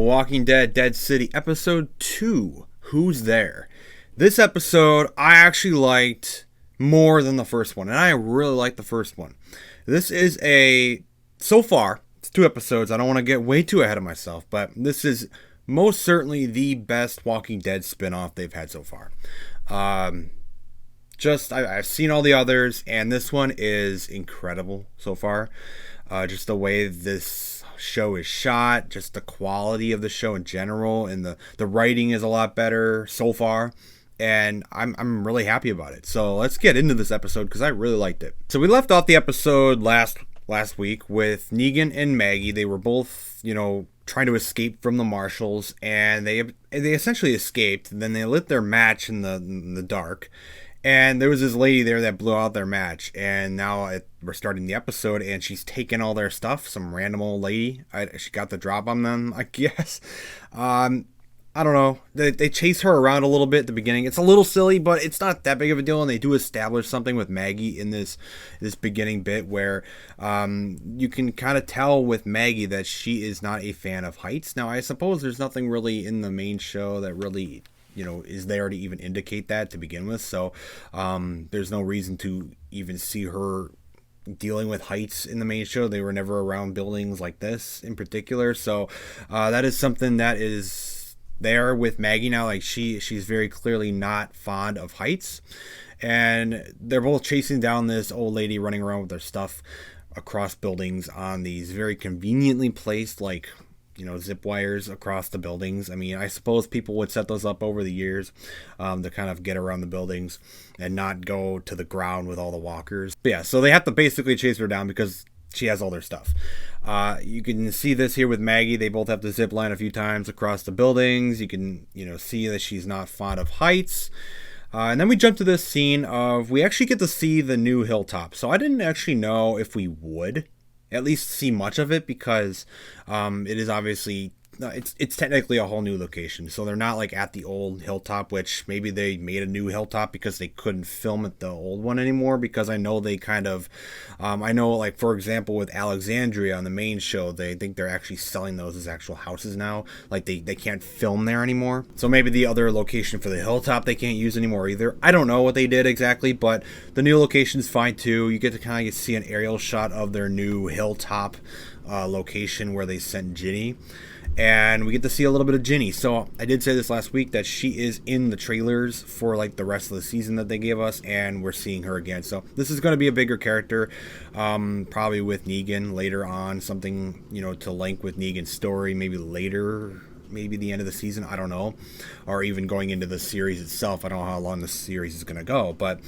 Walking Dead Dead City, Episode 2, Who's There? This episode I actually liked more than the first one, and I really liked the first one. This is so far, it's 2 episodes, I don't want to get way too ahead of myself, but this is most certainly the best Walking Dead spinoff they've had so far. I've seen all the others, and this one is incredible so far. Just the way this show is shot, just the quality of the show in general, and the writing is a lot better so far, and I'm really happy about it. So let's get into this episode because I really liked it. So we left off the episode last week with Negan and Maggie. They were both, trying to escape from the marshals, and they essentially escaped. And then they lit their match in the dark. And there was this lady there that blew out their match, and now we're starting the episode, and she's taking all their stuff. Some random old lady. She got the drop on them, I guess. I don't know. They chase her around a little bit at the beginning. It's a little silly, but it's not that big of a deal, and they do establish something with Maggie in this beginning bit where you can kind of tell with Maggie that she is not a fan of heights. Now, I suppose there's nothing really in the main show that really is there to even indicate that to begin with. So there's no reason to even see her dealing with heights in the main show. They were never around buildings like this in particular. So that is something that is there with Maggie now. Like she's very clearly not fond of heights. And they're both chasing down this old lady running around with their stuff across buildings on these very conveniently placed, zip wires across the buildings. I mean, I suppose people would set those up over the years to kind of get around the buildings and not go to the ground with all the walkers. But yeah, so they have to basically chase her down because she has all their stuff. You can see this here with Maggie. They both have to zip line a few times across the buildings. You can, see that she's not fond of heights. And then we jump to this scene of, we actually get to see the new Hilltop. So I didn't actually know if we would at least see much of it because it is obviously it's technically a whole new location. So they're not like at the old Hilltop, which maybe they made a new Hilltop because they couldn't film at the old one anymore, because I know they kind of like, for example, with Alexandria on the main show, they think they're actually selling those as actual houses now. Like they can't film there anymore. So maybe the other location for the Hilltop they can't use anymore either. I don't know what they did exactly, but the new location is fine too. You get to kind of see an aerial shot of their new Hilltop location where they sent Ginny. And we get to see a little bit of Ginny. So I did say this last week that she is in the trailers for like the rest of the season that they gave us, and we're seeing her again. So this is going to be a bigger character, probably with Negan later on, something, to link with Negan's story, maybe later, maybe the end of the season, I don't know, or even going into the series itself. I don't know how long the series is going to go, but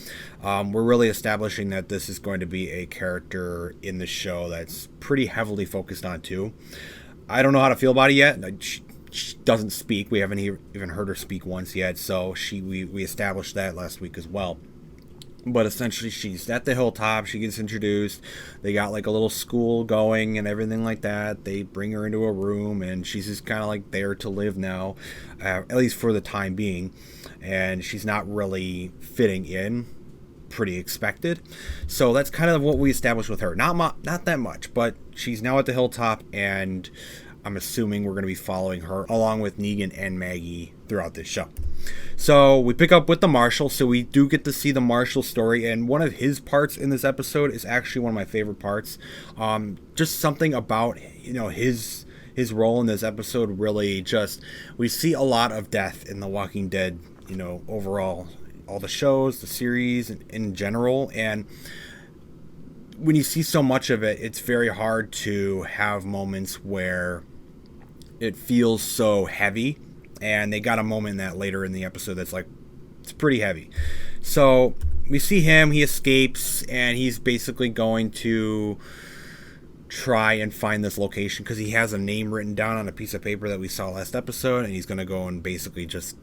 we're really establishing that this is going to be a character in the show that's pretty heavily focused on too. I don't know how to feel about it yet. She doesn't speak. We haven't even heard her speak once yet. So we established that last week as well. But essentially, she's at the Hilltop. She gets introduced. They got like a little school going and everything like that. They bring her into a room, and she's just kind of like there to live now, at least for the time being. And she's not really fitting in. Pretty expected. So that's kind of what we established with her. Not that much, but she's now at the Hilltop, and I'm assuming we're going to be following her along with Negan and Maggie throughout this show. So we pick up with the Marshal. So we do get to see the Marshal story, and one of his parts in this episode is actually one of my favorite parts. Just something about his role in this episode really we see a lot of death in The Walking Dead, overall. All the shows, the series in general, and when you see so much of it, it's very hard to have moments where it feels so heavy, and they got a moment in that later in the episode that's like, it's pretty heavy. So we see him, he escapes, and he's basically going to try and find this location because he has a name written down on a piece of paper that we saw last episode, and he's going to go and basically just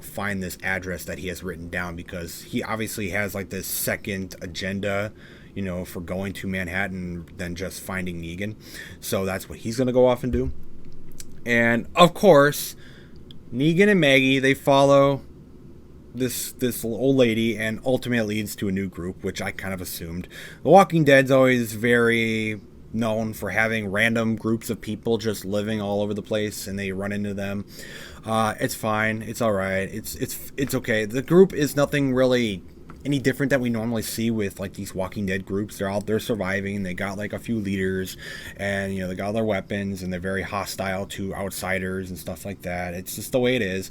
find this address that he has written down, because he obviously has like this second agenda, for going to Manhattan than just finding Negan. So that's what he's going to go off and do. And of course, Negan and Maggie, they follow this old lady, and ultimately leads to a new group, which I kind of assumed. The Walking Dead's always very known for having random groups of people just living all over the place, and they run into them. It's fine. It's all right. It's okay. The group is nothing really any different that we normally see with like these Walking Dead groups. They're out there surviving. They got like a few leaders, and they got all their weapons, and they're very hostile to outsiders and stuff like that. It's just the way it is.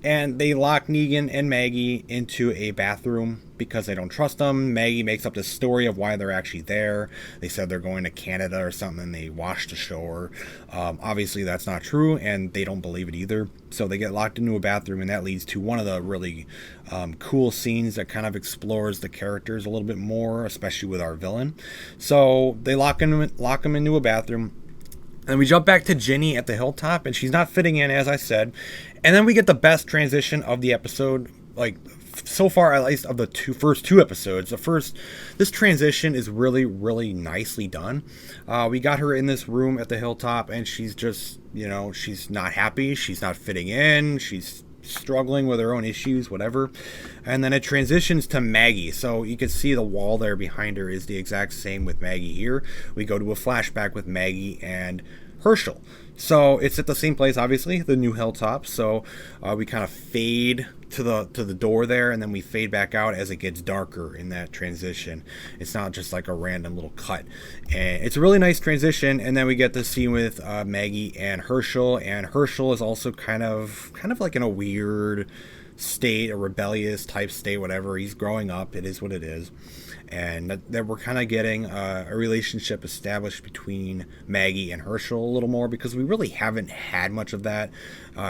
And they lock Negan and Maggie into a bathroom because they don't trust them. Maggie makes up this story of why they're actually there. They said they're going to Canada or something, and they washed ashore. Obviously, that's not true, and they don't believe it either. So they get locked into a bathroom, and that leads to one of the really cool scenes that kind of explores the characters a little bit more, especially with our villain. So they lock him into a bathroom. And we jump back to Ginny at the Hilltop, and she's not fitting in, as I said. And then we get the best transition of the episode, like so far at least of the first two episodes. This transition is really, really nicely done. We got her in this room at the Hilltop, and she's just, she's not happy. She's not fitting in. She's struggling with her own issues, whatever. And then it transitions to Maggie. So you can see the wall there behind her is the exact same with Maggie here. We go to a flashback with Maggie and Herschel. So it's at the same place, obviously, the new Hilltop. So we kind of fade to the door there, and then we fade back out as it gets darker in that transition. It's not just like a random little cut, and it's a really nice transition. And then we get the scene with Maggie and Herschel is also kind of like in a weird state, a rebellious type state, whatever. He's growing up. It is what it is. And that we're kind of getting a relationship established between Maggie and Herschel a little more, because we really haven't had much of that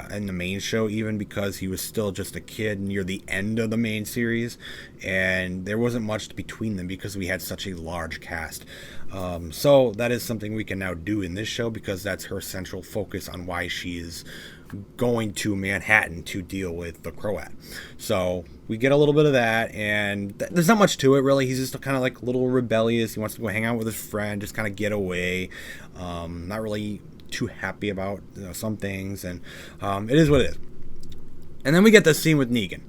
in the main show, even because he was still just a kid near the end of the main series, and there wasn't much between them because we had such a large cast. So that is something we can now do in this show, because that's her central focus on why she is going to Manhattan to deal with the Croat. So we get a little bit of that, and there's not much to it really. He's just kind of like a little rebellious. He wants to go hang out with his friend, just kind of get away. Not really too happy about some things, and it is what it is. And then we get the scene with Negan,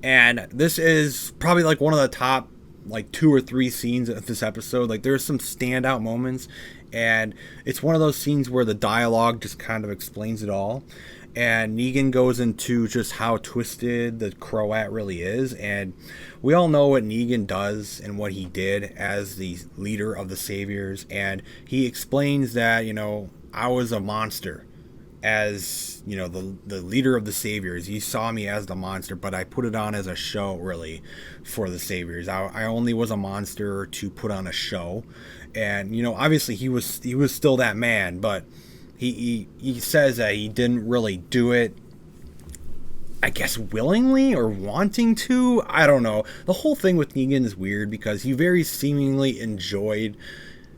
and this is probably like one of the top like 2 or 3 scenes of this episode. Like there's some standout moments, and it's one of those scenes where the dialogue just kind of explains it all. And Negan goes into just how twisted the Croat really is. And we all know what Negan does and what he did as the leader of the Saviors. And he explains that, I was a monster as, the leader of the Saviors. You saw me as the monster, but I put it on as a show, really, for the Saviors. I only was a monster to put on a show. And, obviously he was still that man, but he says that he didn't really do it, I guess, willingly or wanting to. I don't know. The whole thing with Negan is weird, because he very seemingly enjoyed,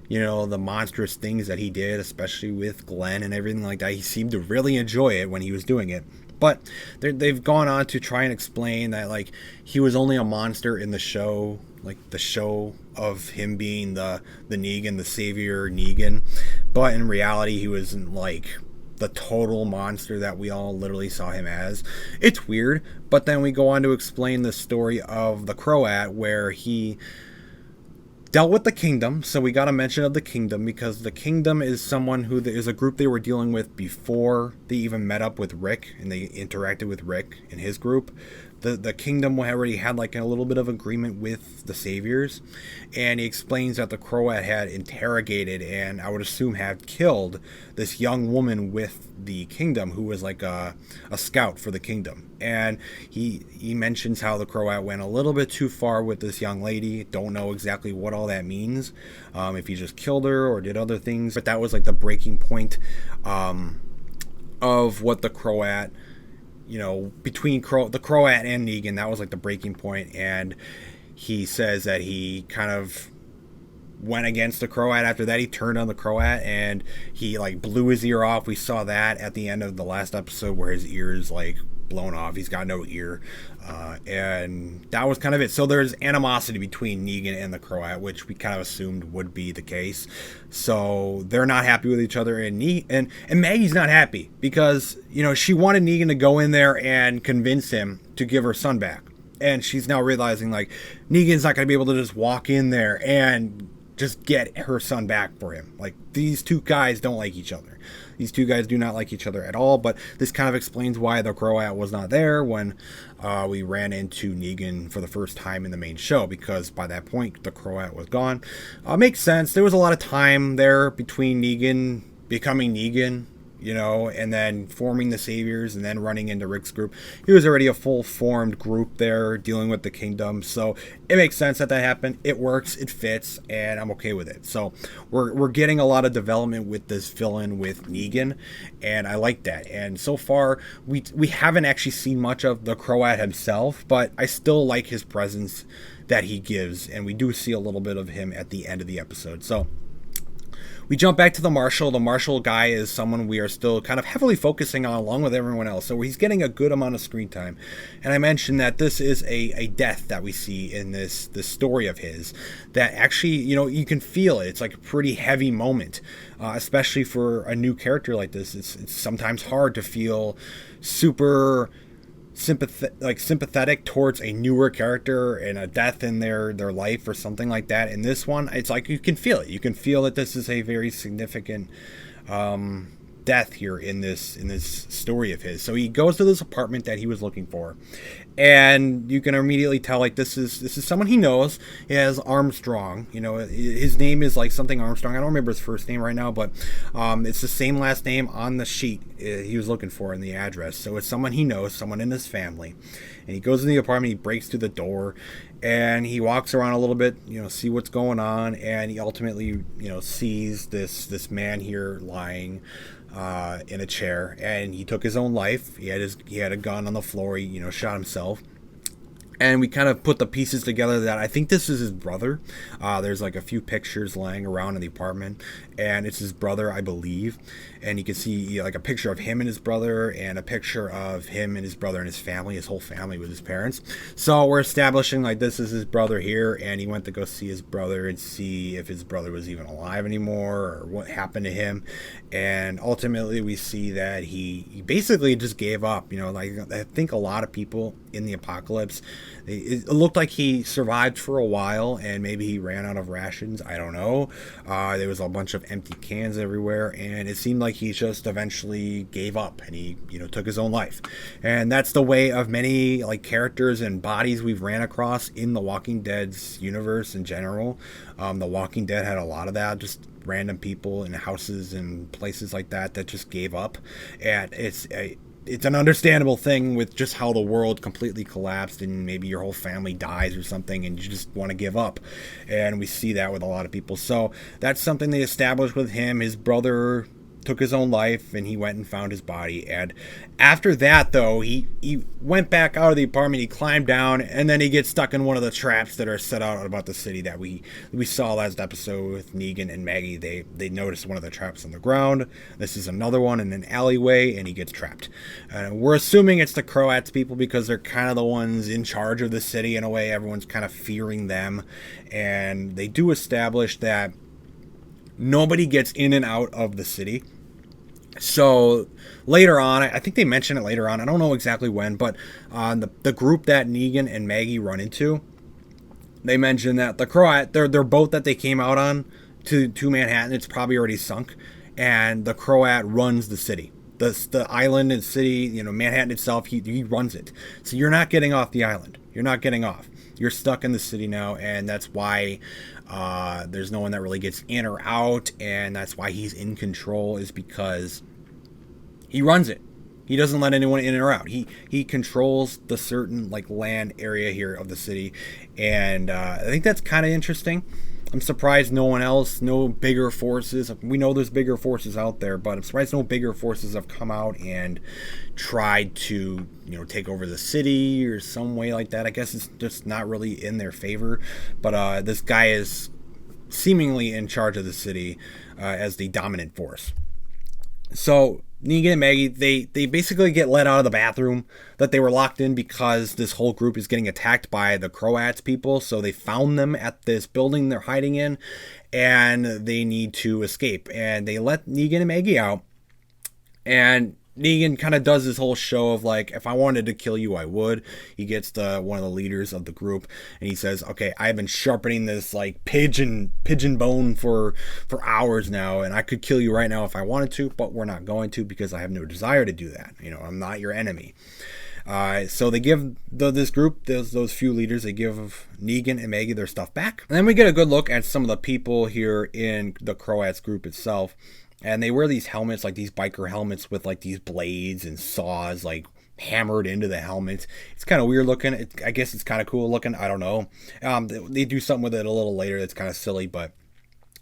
the monstrous things that he did, especially with Glenn and everything like that. He seemed to really enjoy it when he was doing it. But they've gone on to try and explain that, like, he was only a monster in the show, like the show of him being the Negan, the Savior Negan. But in reality, he wasn't like the total monster that we all literally saw him as. It's weird. But then we go on to explain the story of the Croat, where he dealt with the Kingdom. So we got a mention of the Kingdom, because the Kingdom is someone who is a group they were dealing with before they even met up with Rick, and they interacted with Rick and his group. The Kingdom already had like a little bit of agreement with the Saviors, and he explains that the Croat had interrogated, and I would assume had killed, this young woman with the Kingdom who was like a scout for the Kingdom. And he mentions how the Croat went a little bit too far with this young lady. Don't know exactly what all that means, if he just killed her or did other things, but that was like the breaking point of what the Croat, between the Croat and Negan, that was like the breaking point. And he says that he kind of went against the Croat after that. He turned on the Croat, and he like blew his ear off. We saw that at the end of the last episode, where his ear is like blown off. He's got no ear, and that was kind of it. So there's animosity between Negan and the Croat, which we kind of assumed would be the case. So they're not happy with each other, and Maggie's not happy, because she wanted Negan to go in there and convince him to give her son back, and she's now realizing like Negan's not going to be able to just walk in there and just get her son back for him. Like, these two guys don't like each other. These two guys do not like each other at all, but this kind of explains why the Croat was not there when we ran into Negan for the first time in the main show, because by that point, the Croat was gone. Makes sense. There was a lot of time there between Negan becoming Negan, and then forming the Saviors and then running into Rick's group. He was already a full-formed group there dealing with the Kingdom, so it makes sense that happened. It works, it fits, and I'm okay with it. So we're getting a lot of development with this villain with Negan, and I like that. And so far, we haven't actually seen much of the Croat himself, but I still like his presence that he gives, and we do see a little bit of him at the end of the episode. So we jump back to the Marshal. The Marshal guy is someone we are still kind of heavily focusing on along with everyone else. So he's getting a good amount of screen time. And I mentioned that this is a death that we see in this story of his that actually, you can feel it. It's like a pretty heavy moment, especially for a new character like this. It's sometimes hard to feel super sympathetic towards a newer character and a death in their life or something like that. In this one, it's like you can feel it. You can feel that this is a very significant death here in this story of his. So he goes to this apartment that he was looking for, and you can immediately tell like this is someone he knows. He has Armstrong. His name is like something Armstrong. I don't remember his first name right now, but it's the same last name on the sheet he was looking for in the address. So it's someone he knows, someone in his family. And he goes in the apartment, he breaks through the door, and he walks around a little bit, see what's going on, and he ultimately, sees this man here lying in a chair, and he took his own life. He had a gun on the floor. He shot himself. And we kind of put the pieces together that I think this is his brother. There's like a few pictures laying around in the apartment, and it's his brother, I believe. And you can see like a picture of him and his brother, and a picture of him and his brother and his family, his whole family with his parents. So we're establishing like this is his brother here, and he went to go see his brother and see if his brother was even alive anymore or what happened to him. And ultimately we see that he basically just gave up. Like I think a lot of people in the apocalypse, it looked like he survived for a while, and maybe he ran out of rations. I don't know. There was a bunch of empty cans everywhere, and it seemed like he just eventually gave up, and he took his own life. And that's the way of many like characters and bodies we've ran across in the Walking Dead's universe in general. The Walking Dead had a lot of that, just random people in houses and places like that just gave up. And it's an understandable thing with just how the world completely collapsed, and maybe your whole family dies or something and you just want to give up. And we see that with a lot of people. So that's something they established with him. His brother took his own life, and he went and found his body. And after that, though, he went back out of the apartment, he climbed down, and then he gets stuck in one of the traps that are set out about the city that we saw last episode with Negan and Maggie. They noticed one of the traps on the ground. This is another one in an alleyway, and he gets trapped. We're assuming it's the Croats people because they're kind of the ones in charge of the city in a way. Everyone's kind of fearing them, and they do establish that nobody gets in and out of the city. So later on, I think they mention it later on, I don't know exactly when, but the group that Negan and Maggie run into, they mention that the Croat, their boat that they came out on to Manhattan, it's probably already sunk, and the Croat runs the city. The island and city, Manhattan itself, he runs it. So you're not getting off the island. You're not getting off. You're stuck in the city now, and that's why there's no one that really gets in or out, and that's why he's in control, is because he runs it. He doesn't let anyone in or out. He controls the certain like land area here of the city, and I think that's kind of interesting. I'm surprised no one else, no bigger forces. We know there's bigger forces out there, but I'm surprised no bigger forces have come out and tried to, take over the city or some way like that. I guess it's just not really in their favor. But this guy is seemingly in charge of the city as the dominant force. So Negan and Maggie, they basically get let out of the bathroom that they were locked in because this whole group is getting attacked by the Croats people. So they found them at this building they're hiding in, and they need to escape. And they let Negan and Maggie out. And Negan kind of does this whole show of like, if I wanted to kill you, I would. He gets one of the leaders of the group, and he says, "Okay, I've been sharpening this like pigeon bone for hours now, and I could kill you right now if I wanted to, but we're not going to because I have no desire to do that. I'm not your enemy." So they give this group, those few leaders, they give Negan and Maggie their stuff back, and then we get a good look at some of the people here in the Croats group itself. And they wear these helmets, like these biker helmets with like these blades and saws like hammered into the helmets. It's kind of weird looking. I guess it's kind of cool looking. I don't know. They do something with it a little later that's kind of silly, but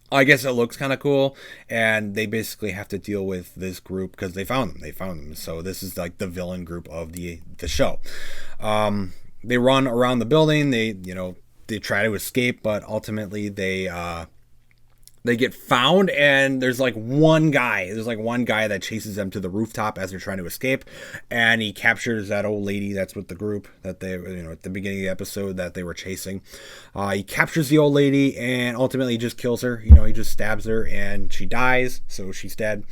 I guess it looks kind of cool. And they basically have to deal with this group because they found them. So this is like the villain group of the show. They run around the building. They try to escape, but ultimately they get found, and there's one guy that chases them to the rooftop as they're trying to escape, and he captures that old lady that's with the group that they, at the beginning of the episode that they were chasing. He captures the old lady and ultimately just kills her. He just stabs her and she dies, so she's dead.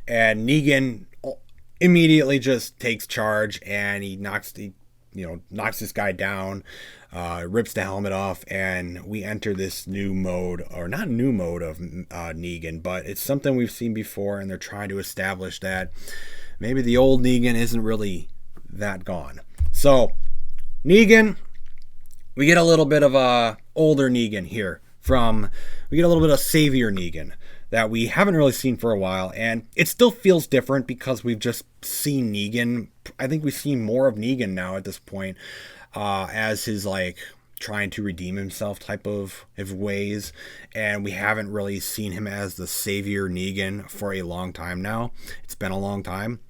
And Negan immediately just takes charge, and he knocks this guy down, rips the helmet off, and we enter this new mode, or not new mode of Negan, but it's something we've seen before, and they're trying to establish that maybe the old Negan isn't really that gone. So, Negan, we get a little bit of a older Negan here. We get a little bit of Savior Negan that we haven't really seen for a while, and it still feels different because we've just seen Negan. I think we've seen more of Negan now at this point, as his trying to redeem himself type of ways, and we haven't really seen him as the Savior Negan for a long time now. It's been a long time.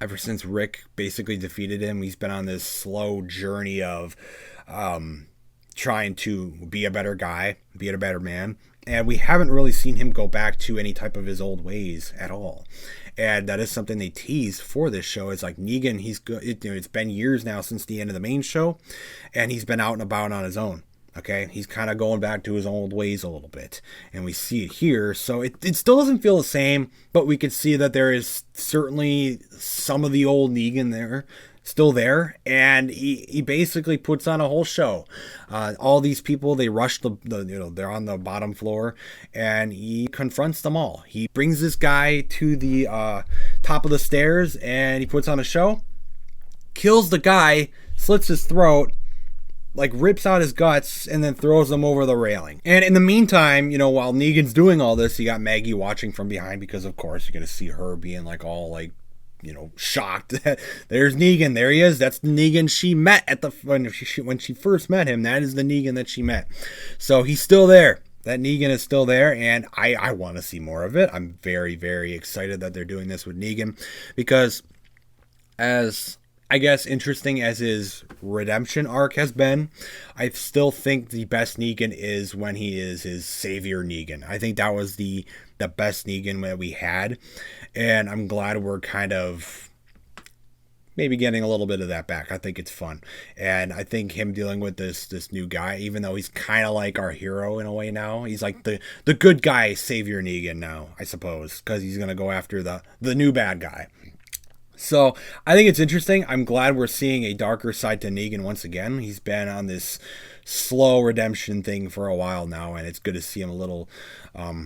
Ever since Rick basically defeated him, he's been on this slow journey of trying to be a better guy, be a better man. And we haven't really seen him go back to any type of his old ways at all. And that is something they tease for this show. It's like Negan, he's good. It's been years now since the end of the main show, and he's been out and about on his own. Okay, he's kind of going back to his old ways a little bit, and we see it here. So it still doesn't feel the same, but we can see that there is certainly some of the old Negan there, still there, and he basically puts on a whole show. All these people, they rush they're on the bottom floor, and he confronts them all. He brings this guy to the top of the stairs, and he puts on a show, kills the guy, slits his throat, rips out his guts, and then throws him over the railing. And in the meantime, while Negan's doing all this, you got Maggie watching from behind, because of course you're gonna see her being all shocked. There's Negan. There he is. That's the Negan she met when she first met him. That is the Negan that she met. So he's still there. That Negan is still there, and I want to see more of it. I'm very, very excited that they're doing this with Negan, because as I guess interesting as his redemption arc has been, I still think the best Negan is when he is his Savior Negan. I think that was the best Negan that we had, and I'm glad we're kind of maybe getting a little bit of that back. I think it's fun, and I think him dealing with this new guy, even though he's kind of like our hero in a way now, he's like the good guy Savior Negan now, I suppose, because he's gonna go after the new bad guy. So I think it's interesting. I'm glad we're seeing a darker side to Negan once again. He's been on this slow redemption thing for a while now, and it's good to see him a little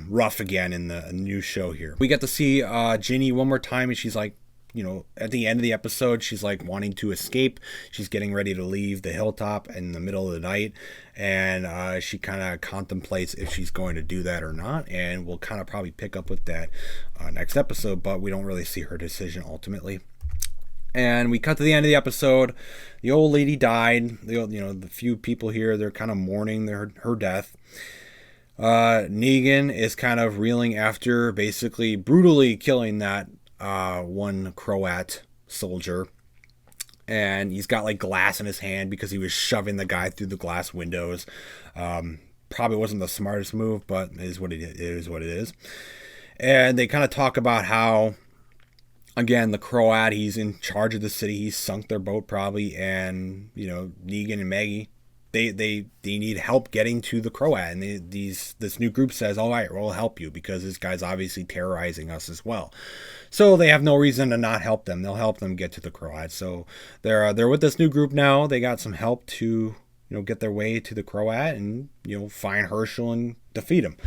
rough again in the new show here. We get to see Ginny one more time, and she's at the end of the episode, she's wanting to escape. She's getting ready to leave the Hilltop in the middle of the night, and she kind of contemplates if she's going to do that or not, and we'll kind of probably pick up with that next episode, but we don't really see her decision ultimately. And we cut to the end of the episode. The old lady died. The few people here, they're kind of mourning her death. Negan is kind of reeling after basically brutally killing that one Croat soldier, and he's got glass in his hand because he was shoving the guy through the glass windows. Probably wasn't the smartest move, but it is what it is. And they kind of talk about how, again, the Croat, he's in charge of the city. He sunk their boat probably, and Negan and Maggie they need help getting to the Croat, and this new group says, all right, we'll help you because this guy's obviously terrorizing us as well. So they have no reason to not help them. They'll help them get to the Croat. So they're with this new group now. They got some help to get their way to the Croat and find Herschel and defeat him.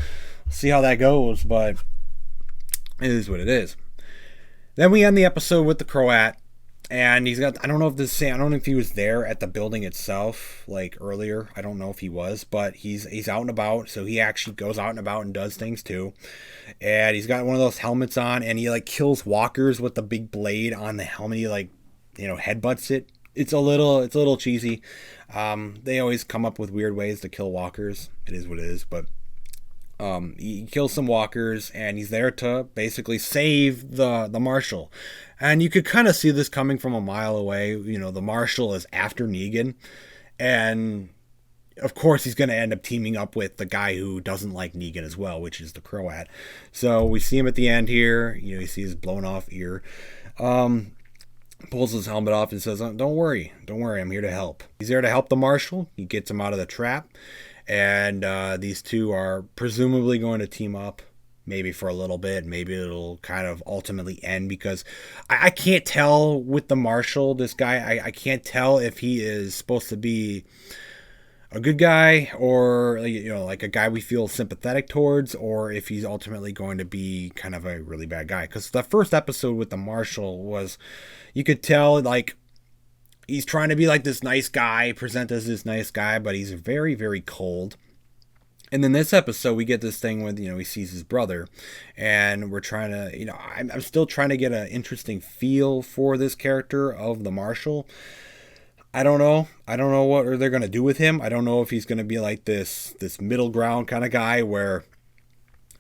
See how that goes, but it is what it is. Then we end the episode with the Croat. And he's got, I don't know if he was there at the building itself, like earlier. I don't know if he was, but he's out and about. So he actually goes out and about and does things too. And he's got one of those helmets on, and he like kills walkers with the big blade on the helmet. He like, headbutts it. It's a little cheesy. They always come up with weird ways to kill walkers. It is what it is, but he kills some walkers, and he's there to basically save the marshal. And you could kind of see this coming from a mile away. The marshal is after Negan, and of course he's going to end up teaming up with the guy who doesn't like Negan as well, which is the Croat. So we see him at the end here. You see his blown off ear. Pulls his helmet off and says, don't worry, I'm here to help. He's there to help the marshal. He gets him out of the trap. And these two are presumably going to team up, maybe for a little bit. Maybe it'll kind of ultimately end, because I can't tell with the marshal, this guy, I can't tell if he is supposed to be a good guy or like a guy we feel sympathetic towards, or if he's ultimately going to be kind of a really bad guy. Because the first episode with the marshal was, you could tell like he's trying to be like this nice guy, present as this nice guy, but he's very, very cold. And then this episode, we get this thing with, he sees his brother, and we're trying to, I'm still trying to get an interesting feel for this character of the marshal. I don't know what they're going to do with him. I don't know if he's going to be like this middle ground kind of guy where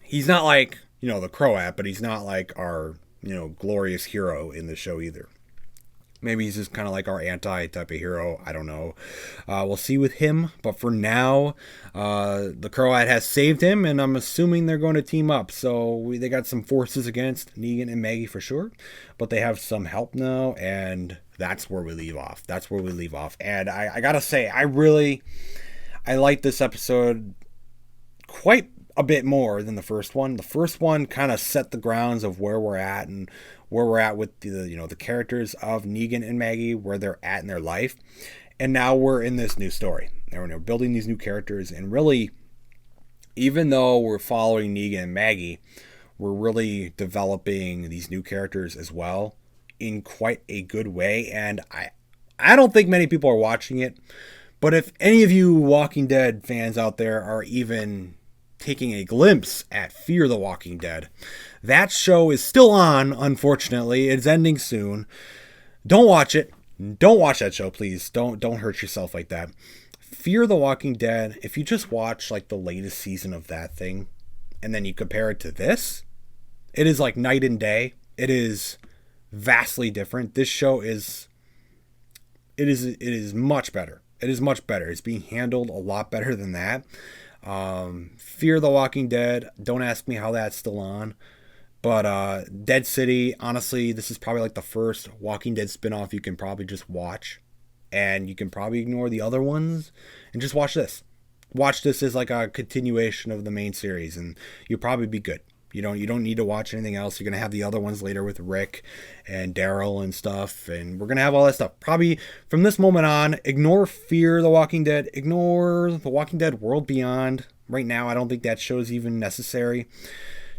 he's not like, the Croat, but he's not like our, glorious hero in the show either. Maybe he's just kind of like our anti-type of hero. I don't know. We'll see with him. But for now, the Croat has saved him, and I'm assuming they're going to team up. So they got some forces against Negan and Maggie for sure. But they have some help now, and that's where we leave off. And I got to say, I like this episode quite a bit more than the first one. The first one kind of set the grounds of where we're at, and where we're at with the characters of Negan and Maggie, where they're at in their life. And now we're in this new story. And we're building these new characters, and really, even though we're following Negan and Maggie, we're really developing these new characters as well in quite a good way. And I don't think many people are watching it, but if any of you Walking Dead fans out there are even taking a glimpse at Fear the Walking Dead, that show is still on, unfortunately. It's ending soon. Don't watch it. Don't watch that show, please. Don't hurt yourself like that. Fear the Walking Dead, if you just watch like the latest season of that thing, and then you compare it to this, it is like night and day. It is vastly different. This show is much better. It is much better. It's being handled a lot better than that. Fear the Walking Dead, don't ask me how that's still on. But Dead City, honestly, this is probably like the first Walking Dead spinoff you can probably just watch. And you can probably ignore the other ones and just watch this. Watch this as like a continuation of the main series, and you'll probably be good. You don't need to watch anything else. You're going to have the other ones later with Rick and Daryl and stuff. And we're going to have all that stuff. Probably from this moment on, ignore Fear the Walking Dead. Ignore The Walking Dead World Beyond. Right now, I don't think that show is even necessary.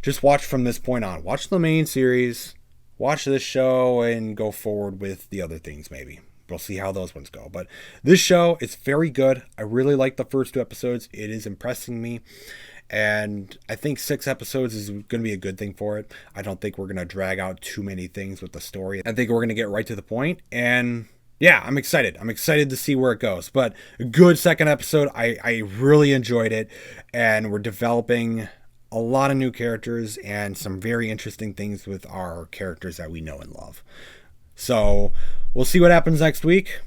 Just watch from this point on. Watch the main series. Watch this show and go forward with the other things maybe. We'll see how those ones go. But this show is very good. I really like the first 2 episodes. It is impressing me. And I think 6 episodes is going to be a good thing for it. I don't think we're going to drag out too many things with the story. I think we're going to get right to the point. And yeah, I'm excited. I'm excited to see where it goes. But a good second episode. I really enjoyed it. And we're developing a lot of new characters and some very interesting things with our characters that we know and love. So we'll see what happens next week.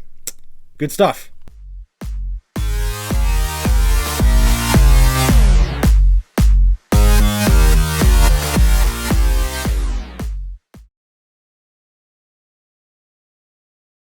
Good stuff.